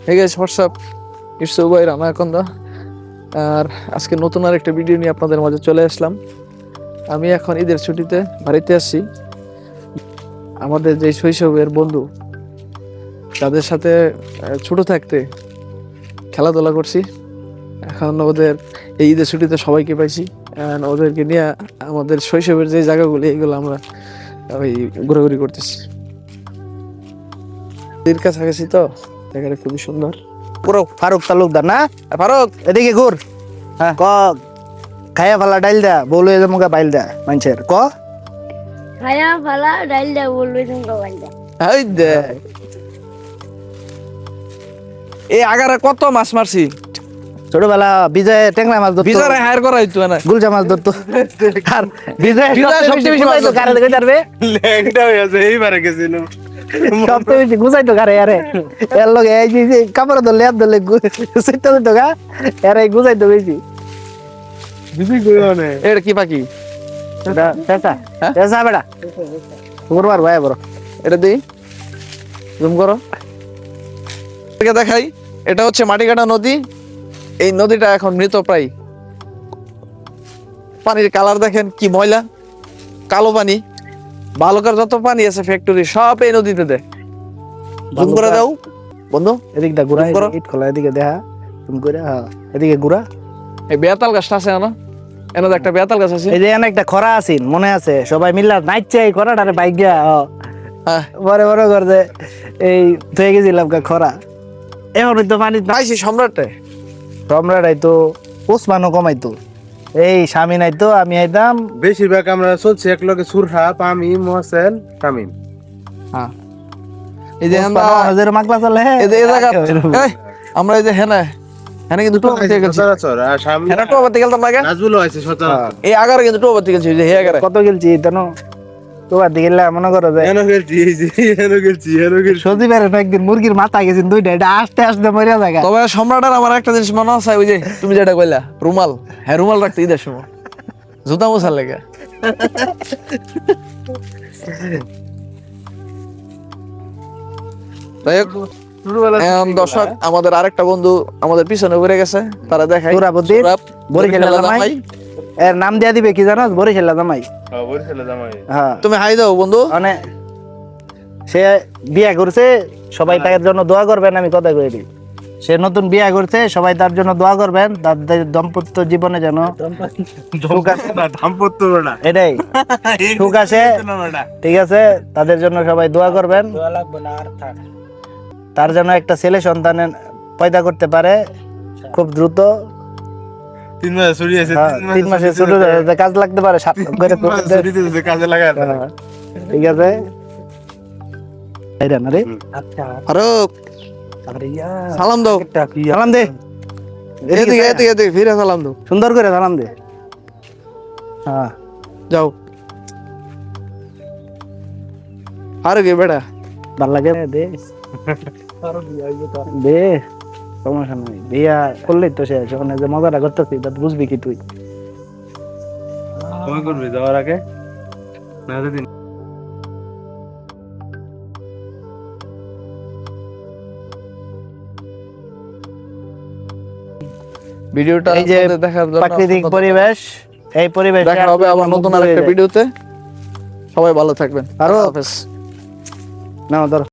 Hey guys, what's up? It's Ubay Ramakonda. আর আজকে নতুন আরেকটা ভিডিও নিয়ে আপনাদের মাঝে চলে আসলাম। আমি এখন ঈদের ছুটিতে বাড়িতে আসছি। আমাদের যে শৈশবের বন্ধু তাদের সাথে ছোট থাকতে খেলাধুলা করছি। এখন ওদের এই ঈদের ছুটিতে সবাইকে পাইছি। ওদেরকে নিয়ে আমাদের শৈশবের যে জায়গাগুলো এগুলো আমরা ওই ঘোরাঘুরি করতেছি। এর কাছাকাছি তো জায়গাটা খুবই সুন্দর। পুরো ফারুক তালুকদার না ফারুক এদিকে ঘুর হ্যাঁ। ক খায়া ফালা ডাইল দা বলবে যে মুখে বাইল দা মানুষের ক খায়া ফালা ডাইল দা বলবে তুমি বাইল দা এই দে এই আগারে কত মাছ মারছি ছোটবেলা বিজয় ট্যাংরা মাছ ধরতো বিজারে হায়ার করা হইতো না গুলজা মাছ ধরতো আর বিজয় বিজয় সবচেয়ে বেশি সবচেয়ে বেশি গুজাইতো কারে দেখে যাবে ল্যাংটা হয়ে আছে এইবারে গেছিল সবচেয়ে বেশি গুজাইতো কারে আরে এর লগে এই যে কাপড় ধরলে হাত ধরলে সেটা দিত গা এর এই গুজাইতো বেশি বুঝি কইও না এটা কি পাখি পেশা হ্যাঁ? পেশা বেড়া ঘুরবার ভাই বড় এটা দিই জুম করো এটাকে দেখাই এটা হচ্ছে মাটিকাটা নদী এই নদীটা এখন মৃত প্রায় পানির কালার দেখেন কি ময়লা কালো পানি বালুকার যত পানি আছে ফ্যাক্টরি সব এই নদীতে দেয় জুম করে দাও বন্ধু এদিকটা ঘুরা জুম করো। ইট খোলা এদিকে দেখা তুমি করে হ্যাঁ এদিকে ঘুরা এই বেতাল গাছটা আছে না এনে একটা বেতাল গাছ আছে এই যে এখানে একটা খরা আছিন মনে আছে সবাই মিল্লা নাচছে এই খরাটারে বাইক গিয়া হ্যাঁ বড় বড় করছে এই থয়ে গেছিলাম খরা এখন তো পানি পাইছি সম্রাটে সম্রাটাই তো ওসমানও কমাইতো এই স্বামী নাই তো আমি আইতাম বেশিরভাগ আমরা চলছি এক লগে সুরহা পামি মোহসেন তামিম হ্যাঁ এই যে হাজার মাকলা চলে এই যে এই জায়গা এই, আমরা এই যে হেনা হেনা কিন্তু টোবাতে গেছি সচরাচর আর সামনে হেনা টোবাতে গেলাম আগে নাজবুলও আছে সচরাচর এই আগারে কিন্তু টোবাতে গেছি এই যে হে আগারে কত গেলছি তেন তোমার দিকে মনে করো যে এনো গেলছি এই যে এনো গেলছি সজীবের একদিন মুরগির মাথা গেছেন দুইটা এটা আস্তে আস্তে মরিয়া জায়গা তবে সম্রাটের আমার একটা জিনিস মনে আছে ওই যে তুমি যেটা কইলা রুমাল হ্যাঁ রুমাল রাখতে ঈদের সময় জুতা মোছার লেগে যাই হোক, এখন দর্শক আমাদের আরেকটা বন্ধু আমাদের পিছনে ঘুরে গেছে তারা দেখাই সুরাবুদ্দিন, সুরাব, বরিশালের জামাই। এর নাম দিয়া দিবে কি জানো বরিশাল জামাই বরিশালে জামাই হ্যাঁ তুমি হাই দাও বন্ধু মানে সে বিয়া করছে সবাই তার জন্য দোয়া করবেন আমি কথা কই দিই সে নতুন বিয়া করছে সবাই তার জন্য দোয়া করবেন তাদের দাম্পত্য জীবনে যেন সুখ আসে। না দাম্পত্য না এটাই সুখ আসে ঠিক আছে তাদের জন্য সবাই দোয়া করবেন তার জন্য একটা ছেলে সন্তান পয়দা করতে পারে খুব দ্রুত 3 মাস ছুটি আছে হ্যাঁ, 3 মাসে ছোট কাজ লাগতে পারে 7 করে ছুটিতে কাজে লাগা হ্যাঁ, ঠিক আছে এইটা না রে ফারুক সালাম দাও সালাম দে এদিকে এদিকে এদিকে ফিরে সালাম দাও সুন্দর করে সালাম দে হ্যাঁ যাও আর গে বেটা ভাল লাগে দে দে সমস্যা নাই বিয়া করলেই তো শেষ ওখানে যে মজাটা করতেছি তা বুঝবি কি তুই কবে করবি যাওয়ার আগে না যদি ভিডিওটা এই যে আপনাদের দেখার জন্য প্রাকৃতিক অসংখ্য পরিবেশ এই পরিবেশ দেখা হবে আবার নতুন আরেকটা ভিডিওতে সবাই ভালো থাকবেন আরো আল্লাহ হাফেজ না ধর